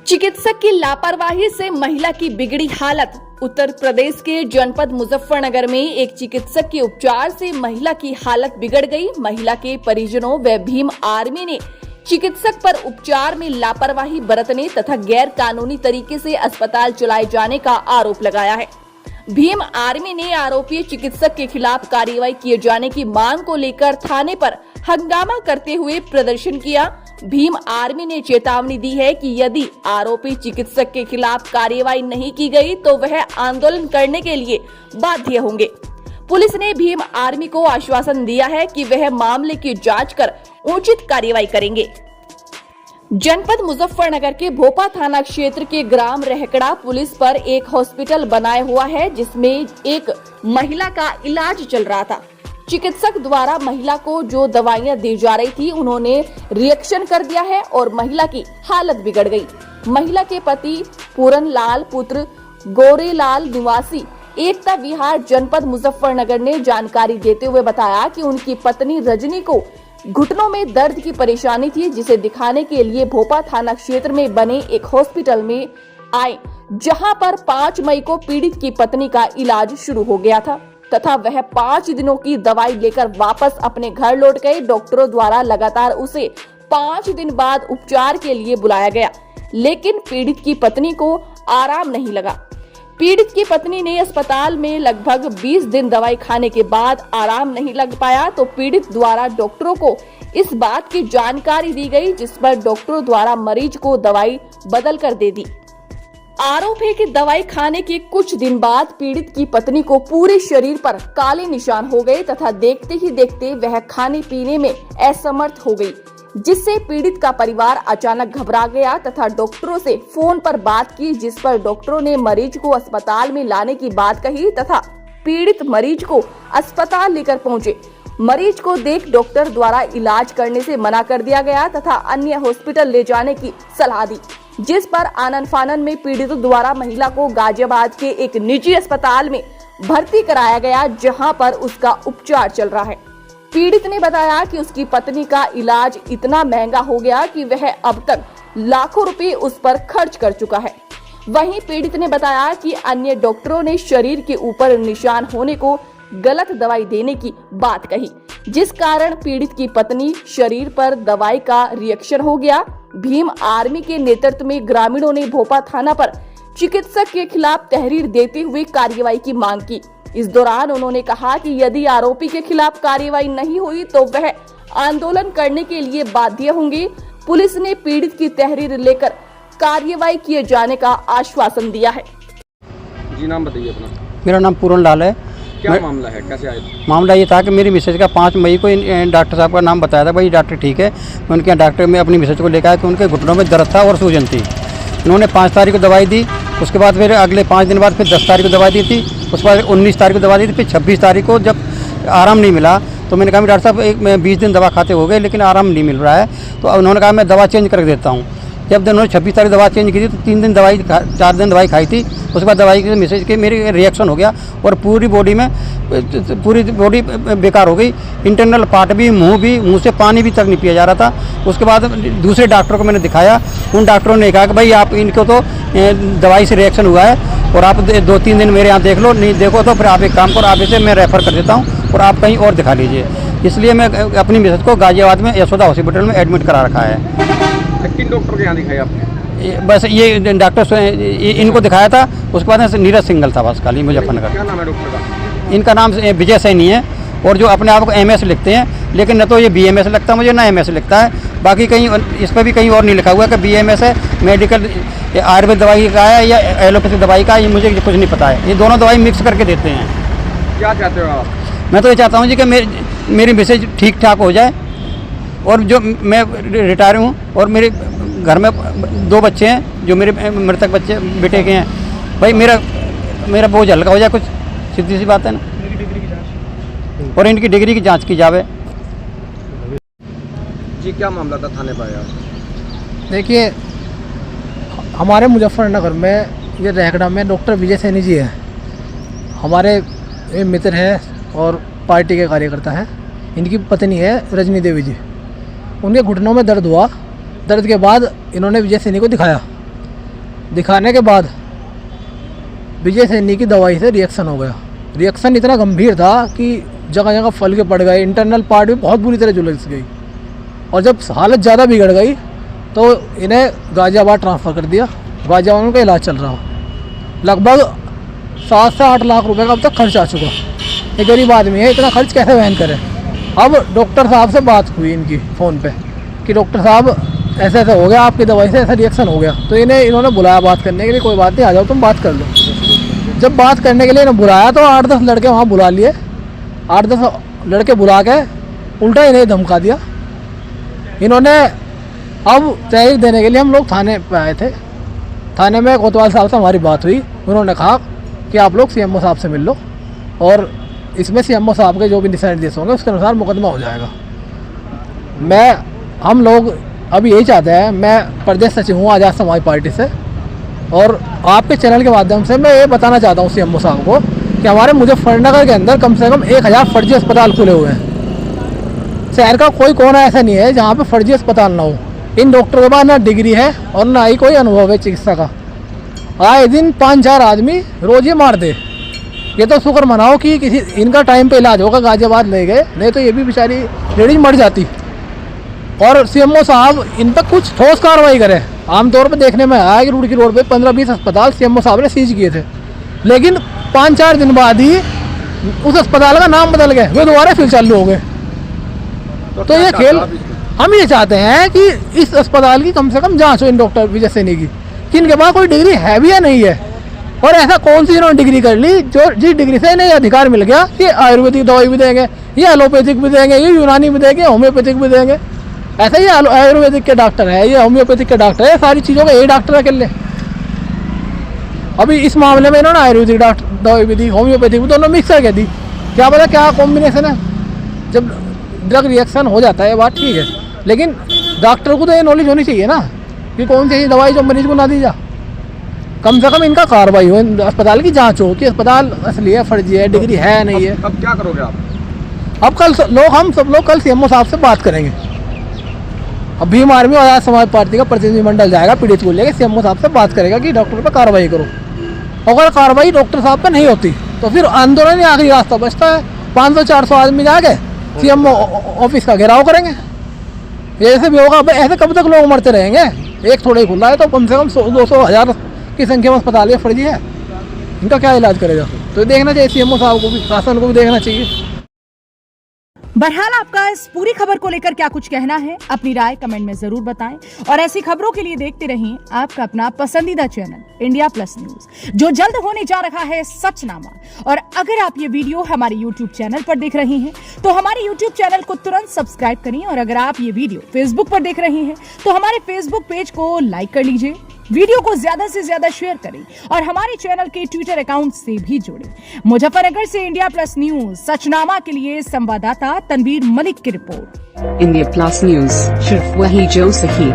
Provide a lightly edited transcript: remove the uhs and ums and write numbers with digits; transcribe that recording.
चिकित्सक की लापरवाही से महिला की बिगड़ी हालत। उत्तर प्रदेश के जनपद मुजफ्फरनगर में एक चिकित्सक के उपचार से महिला की हालत बिगड़ गई। महिला के परिजनों व भीम आर्मी ने चिकित्सक पर उपचार में लापरवाही बरतने तथा गैर कानूनी तरीके से अस्पताल चलाए जाने का आरोप लगाया है। भीम आर्मी ने आरोपी चिकित्सक के खिलाफ कार्रवाई किए जाने की मांग को लेकर थाने पर हंगामा करते हुए प्रदर्शन किया। भीम आर्मी ने चेतावनी दी है कि यदि आरोपी चिकित्सक के खिलाफ कार्रवाई नहीं की गई तो वह आंदोलन करने के लिए बाध्य होंगे। पुलिस ने भीम आर्मी को आश्वासन दिया है कि वह मामले की जांच कर उचित कार्रवाई करेंगे। जनपद मुजफ्फरनगर के भोपा थाना क्षेत्र के ग्राम रहकड़ा पुलिस पर एक हॉस्पिटल बनाया हुआ है, जिसमें एक महिला का इलाज चल रहा था। चिकित्सक द्वारा महिला को जो दवाइयां दी जा रही थी उन्होंने रिएक्शन कर दिया है और महिला की हालत बिगड़ गई। महिला के पति पूरन लाल पुत्र गोरेलाल निवासी एकता विहार जनपद मुजफ्फरनगर ने जानकारी देते हुए बताया कि उनकी पत्नी रजनी को घुटनों में दर्द की परेशानी थी, जिसे दिखाने के लिए भोपा थाना क्षेत्र में बने एक हॉस्पिटल में आए, जहां पर 5 मई को पीड़ित की पत्नी का इलाज शुरू हो गया था तथा वह 5 दिनों की दवाई लेकर वापस अपने घर लौट गए। डॉक्टरों द्वारा लगातार उसे 5 दिन बाद उपचार के लिए बुलाया गया, लेकिन पीड़ित की पत्नी को आराम नहीं लगा। पीड़ित की पत्नी ने अस्पताल में लगभग 20 दिन दवाई खाने के बाद आराम नहीं लग पाया तो पीड़ित द्वारा डॉक्टरों को इस बात की जानकारी दी गई, जिस पर डॉक्टरों द्वारा मरीज को दवाई बदल कर दे दी। आरोप है कि दवाई खाने के कुछ दिन बाद पीड़ित की पत्नी को पूरे शरीर पर काले निशान हो गए तथा देखते ही देखते वह खाने पीने में असमर्थ हो गई, जिससे पीड़ित का परिवार अचानक घबरा गया तथा डॉक्टरों से फोन पर बात की, जिस पर डॉक्टरों ने मरीज को अस्पताल में लाने की बात कही तथा पीड़ित मरीज को अस्पताल लेकर पहुंचे। मरीज को देख डॉक्टर द्वारा इलाज करने से मना कर दिया गया तथा अन्य हॉस्पिटल ले जाने की सलाह दी, जिस पर आनन फानन में पीड़ित द्वारा महिला को गाजियाबाद के एक निजी अस्पताल में भर्ती कराया गया, जहां पर उसका उपचार चल रहा है। पीड़ित ने बताया कि उसकी पत्नी का इलाज इतना महंगा हो गया कि वह अब तक लाखों रुपए उस पर खर्च कर चुका है। वहीं पीड़ित ने बताया कि अन्य डॉक्टरों ने शरीर के ऊपर निशान होने को गलत दवाई देने की बात कही, जिस कारण पीड़ित की पत्नी शरीर पर दवाई का रिएक्शन हो गया। भीम आर्मी के नेतृत्व में ग्रामीणों ने भोपा थाना पर चिकित्सक के खिलाफ तहरीर देते हुए कार्रवाई की मांग की। इस दौरान उन्होंने कहा कि यदि आरोपी के खिलाफ कार्रवाई नहीं हुई तो वह आंदोलन करने के लिए बाध्य होंगे। पुलिस ने पीड़ित की तहरीर लेकर कार्रवाई किए जाने का आश्वासन दिया है। जी नाम बताइए अपना। मेरा नाम पूरन लाल है। क्या मामला है, कैसे आए? मामला ये था कि मेरी मिसेज का 5 मई को डॉक्टर साहब का नाम बताया था, भाई डॉक्टर ठीक है। मैं उनके यहाँ डॉक्टर में अपनी मिसेज को लेकर आया कि उनके घुटनों में दर्द था और सूजन थी। उन्होंने 5 तारीख को दवाई दी, उसके बाद फिर अगले 5 दिन बाद फिर 10 तारीख को दवाई दी थी, उसके बाद 19 तारीख को दवा दी थी। फिर 26 तारीख को जब आराम नहीं मिला तो मैंने कहा डॉक्टर साहब मैं 20 दिन दवा खाते हो गए लेकिन आराम नहीं मिल रहा है, तो उन्होंने कहा मैं दवा चेंज करके देता हूँ। जब उन्होंने 26 तारीख दवा चेंज की थी तो 3 दिन दवाई 4 दिन दवाई खाई थी। उसके बाद दवाई की मैसेज के मेरी रिएक्शन हो गया और पूरी बॉडी बेकार हो गई। इंटरनल पार्ट भी, मुंह से पानी भी तक नहीं पिया जा रहा था। उसके बाद दूसरे डॉक्टरों को मैंने दिखाया, उन डॉक्टरों ने कहा कि भाई आप इनको तो दवाई से रिएक्शन हुआ है और आप 2-3 दिन मेरे यहाँ देख लो, नहीं देखो तो फिर आप एक काम करो, आप इसे मैं रेफ़र कर देता हूँ और आप कहीं और दिखा लीजिए। इसलिए मैं अपनी मिसेज को गाजियाबाद में यशोदा हॉस्पिटल में एडमिट करा रखा है। किन डॉक्टर के यहाँ दिखाया आपने? बस ये डॉक्टर इनको दिखाया था, उसके बाद नीरज सिंगल था बस खाली मुजफ्फरनगर। क्या नाम है डॉक्टर का? इनका नाम विजय सैनी है और जो अपने आप को MS लिखते हैं, लेकिन न तो ये BMS लगता है मुझे, ना MS लिखता है। बाकी कहीं इस पर भी कहीं और नहीं लिखा हुआ कि BMS है, मेडिकल आयुर्वेद दवाई का है या एलोपैथिक दवाई का, ये मुझे कुछ नहीं पता है। ये दोनों दवाई मिक्स करके देते हैं। क्या चाहते हो आप? मैं तो ये चाहता हूँ जी कि मेरी मिसेज ठीक ठाक हो जाए और जो मैं रिटायर हूँ और मेरे घर में 2 बच्चे हैं जो मेरे मृतक बच्चे बेटे के हैं, भाई मेरा बोझ हल्का हो जाए, कुछ सीधी सी बात है ना। और इनकी डिग्री की जांच की जावे। जी क्या मामला था, थाने पर आया? देखिए हमारे मुजफ्फरनगर में ये रहकड़ा में डॉक्टर विजय सैनी जी हैं, हमारे मित्र हैं और पार्टी के कार्यकर्ता हैं। इनकी पत्नी है रजनी देवी जी। उनके घुटनों में दर्द हुआ, दर्द के बाद इन्होंने विजय सैनी को दिखाया। दिखाने के बाद विजय सैनी की दवाई से रिएक्शन हो गया। रिएक्शन इतना गंभीर था कि जगह जगह फल के पड़ गए, इंटरनल पार्ट भी बहुत बुरी तरह झुलस गई। और जब हालत ज़्यादा बिगड़ गई तो इन्हें गाज़ियाबाद ट्रांसफ़र कर दिया। गाज़ियाबाद में उनका इलाज चल रहा, लगभग 7 से 8 लाख रुपए का अब तक खर्च आ चुका। एक गरीब आदमी है, इतना खर्च कैसे वहन करे। अब डॉक्टर साहब से बात हुई इनकी फ़ोन पे कि डॉक्टर साहब ऐसे ऐसे हो गया, आपकी दवाई से ऐसा रिएक्शन हो गया। तो इन्होंने बुलाया बात करने के लिए, कोई बात नहीं, आ जाओ तुम बात कर लो। जब बात करने के लिए इन्हें बुलाया तो 8-10 लड़के वहाँ बुला लिए। 8-10 लड़के बुला के उल्टा इन्हें धमका दिया। इन्होंने अब तहरीर देने के लिए हम लोग थाने पे आए थे। थाने में कोतवाल साहब से हमारी बात हुई। उन्होंने कहा कि आप लोग सीएमओ साहब से मिल लो और इसमें सीएमओ साहब के जो भी दिशा निर्देश होंगे उसके अनुसार मुकदमा हो जाएगा। हम लोग अभी यही चाहते हैं, मैं प्रदेश सचिव हूँ आज़ाद समाज पार्टी से, और आपके चैनल के माध्यम से मैं ये बताना चाहता हूँ सीएमओ साहब को कि हमारे मुजफ्फरनगर के अंदर कम से कम 1000 फर्जी अस्पताल खुले हुए हैं। शहर का कोई कोना ऐसा नहीं है जहाँ पे फर्जी अस्पताल ना हो। इन डॉक्टरों के पास ना डिग्री है और ना ही कोई अनुभव है चिकित्सा का। आए दिन 5-4 आदमी रोज ही मार दे। ये तो शुक्र मनाओ कि किसी इनका टाइम पे इलाज होगा, गाज़ियाबाद ले गए, नहीं तो ये भी बेचारी लेडीज मर जाती। और सीएमओ साहब इन पर कुछ ठोस कार्रवाई करें। आमतौर पर देखने में आया कि रुड़की रोड पे 15-20 अस्पताल सीएमओ साहब ने सीज किए थे, लेकिन 5-4 दिन बाद ही उस अस्पताल का नाम बदल गए, वे दोबारा फिर चालू हो गए। तो ये खेल हम ये चाहते हैं कि इस अस्पताल की कम से कम जांच हो इन डॉक्टर विजय सैनी की, कि इनके पास कोई डिग्री है भी या नहीं है, और ऐसा कौन सी इन्होंने डिग्री कर ली जो जिस डिग्री से इन्हें अधिकार मिल गया कि आयुर्वेदिक दवाई भी देंगे, ये एलोपैथिक भी देंगे, ये यूनानी भी देंगे, होम्योपैथिक भी देंगे। ऐसा ही आयुर्वेदिक के डॉक्टर है, ये होम्योपैथिक के डॉक्टर है, सारी चीज़ों का यही डॉक्टर अकेले। अभी इस मामले में इन्होंने आयुर्वेदिक दवाई भी दी, होम्योपैथिक भी, दोनों मिक्स करके दी। क्या पता क्या कॉम्बिनेशन है। जब ड्रग रिएक्शन हो जाता है बात ठीक है, लेकिन डॉक्टर को तो ये नॉलेज होनी चाहिए ना कि कौन सी दवाई जो मरीज को ना दी जा। कम से कम इनका कार्रवाई हो, अस्पताल की जांच हो कि अस्पताल असली है, फर्जी है, डिग्री है नहीं है। अब क्या करोगे आप? अब हम सब लोग कल सीएमओ साहब से बात करेंगे। अब भीम आर्मी और आज़ाद समाज पार्टी का प्रतिनिधिमंडल जाएगा पीड़ित को लेकर, सीएमओ साहब से बात करेगा कि डॉक्टर पर कार्रवाई करो। अगर कार्रवाई डॉक्टर साहब पर नहीं होती तो फिर आंदोलन ही आखिरी रास्ता बचता है। 500-400 आदमी जाके सीएमओ ऑफिस का घेराव करेंगे। ऐसे भी होगा। ऐसे कब तक लोग मरते रहेंगे? एक थोड़ा ही खुला है तो कम से कम 100-200,000 की संख्या में अस्पताल ये फर्जी है, इनका क्या इलाज करेगा? तो देखना चाहिए सीएमओ साहब को भी, शासन को भी देखना चाहिए। बहरहाल आपका इस पूरी खबर को लेकर क्या कुछ कहना है, अपनी राय कमेंट में जरूर बताएं और ऐसी खबरों के लिए देखते रहें आपका अपना पसंदीदा चैनल इंडिया प्लस न्यूज, जो जल्द होने जा रहा है सचनामा। और अगर आप ये वीडियो हमारे YouTube चैनल पर देख रहे हैं तो हमारे YouTube चैनल को तुरंत सब्सक्राइब करें, और अगर आप ये वीडियो Facebook पर देख रहे हैं तो हमारे Facebook पेज को लाइक कर लीजिए, वीडियो को ज्यादा से ज्यादा शेयर करें और हमारे चैनल के ट्विटर अकाउंट से भी जुड़ें। मुजफ्फरनगर से इंडिया प्लस न्यूज सचनामा के लिए संवाददाता तनवीर मलिक की रिपोर्ट। इंडिया प्लस न्यूज, सिर्फ वही जो सही।